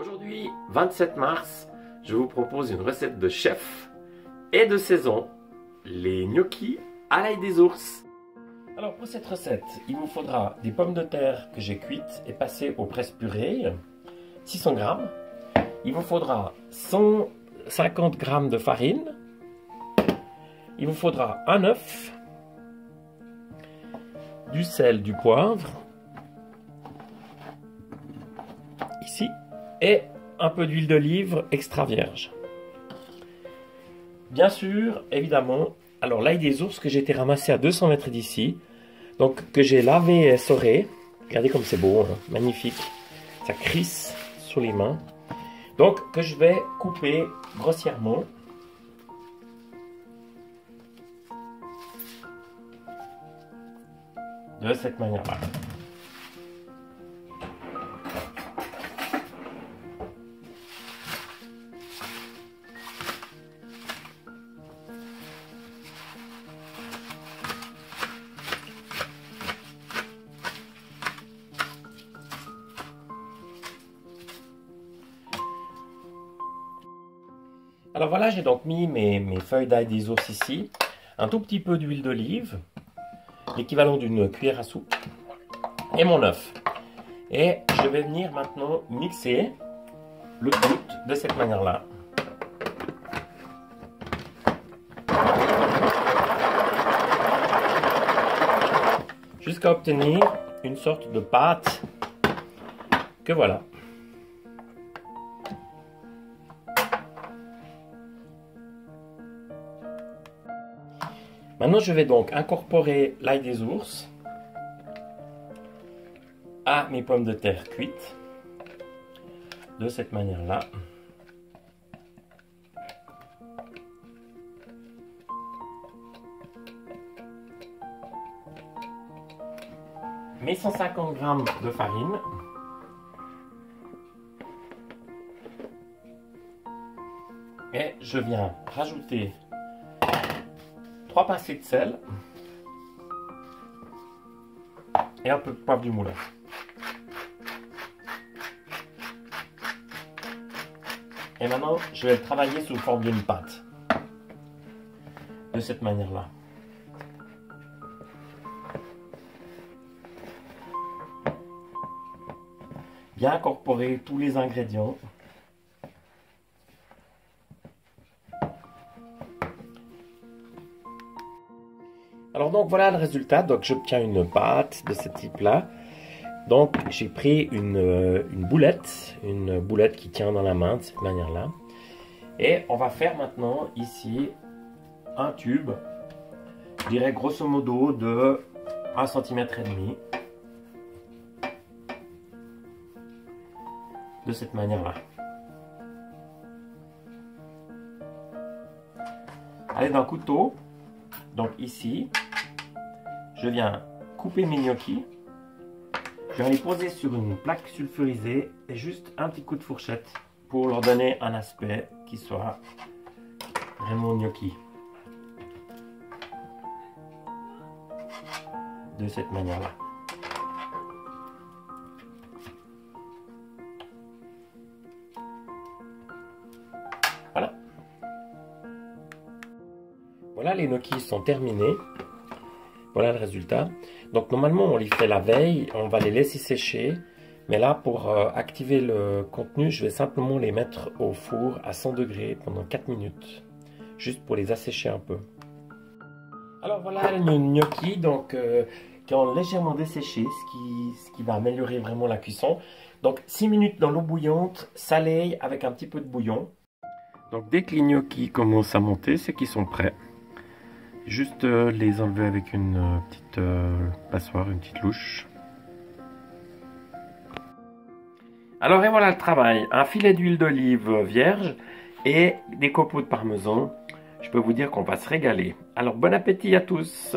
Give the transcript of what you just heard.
Aujourd'hui, 27 mars, je vous propose une recette de chef et de saison, les gnocchis à l'ail des ours. Alors pour cette recette, il vous faudra des pommes de terre que j'ai cuites et passées au presse-purée, 600 g. Il vous faudra 150 g de farine. Il vous faudra un œuf, du sel, du poivre, ici, et un peu d'huile d'olive extra vierge. Bien sûr, évidemment, alors l'ail des ours que j'ai été ramassé à 200 mètres d'ici, donc que j'ai lavé et essoré. Regardez comme c'est beau, hein, magnifique. Ça crisse sur les mains. Donc que je vais couper grossièrement. De cette manière-là. Alors voilà, j'ai donc mis mes feuilles d'ail des ours ici, un tout petit peu d'huile d'olive, l'équivalent d'une cuillère à soupe, et mon œuf. Et je vais venir maintenant mixer le tout de cette manière-là. Jusqu'à obtenir une sorte de pâte que voilà. Maintenant, je vais donc incorporer l'ail des ours à mes pommes de terre cuites de cette manière-là. Mes 150 g de farine. Et je viens rajouter 3 pincées de sel et un peu de poivre du moulin. Et maintenant, je vais travailler sous forme d'une pâte. De cette manière-là. Bien incorporer tous les ingrédients. Alors donc voilà le résultat, donc j'obtiens une pâte de ce type là. Donc j'ai pris une boulette qui tient dans la main de cette manière là. Et on va faire maintenant ici un tube, je dirais grosso modo de 1,5 cm. De cette manière là. Allez, d'un couteau, donc ici, je viens couper mes gnocchis. Je viens les poser sur une plaque sulfurisée et juste un petit coup de fourchette pour leur donner un aspect qui soit vraiment gnocchi. De cette manière-là. Voilà. Voilà, les gnocchis sont terminés. Voilà le résultat. Donc normalement on les fait la veille, on va les laisser sécher. Mais là pour activer le contenu, je vais simplement les mettre au four à 100 degrés pendant 4 minutes. Juste pour les assécher un peu. Alors voilà les gnocchis donc, qui ont légèrement desséché, ce qui va améliorer vraiment la cuisson. Donc 6 minutes dans l'eau bouillante, salée avec un petit peu de bouillon. Donc dès que les gnocchis commencent à monter, c'est qu'ils sont prêts. Juste les enlever avec une petite passoire, une petite louche. Alors et voilà le travail. Un filet d'huile d'olive vierge et des copeaux de parmesan. Je peux vous dire qu'on va se régaler. Alors bon appétit à tous!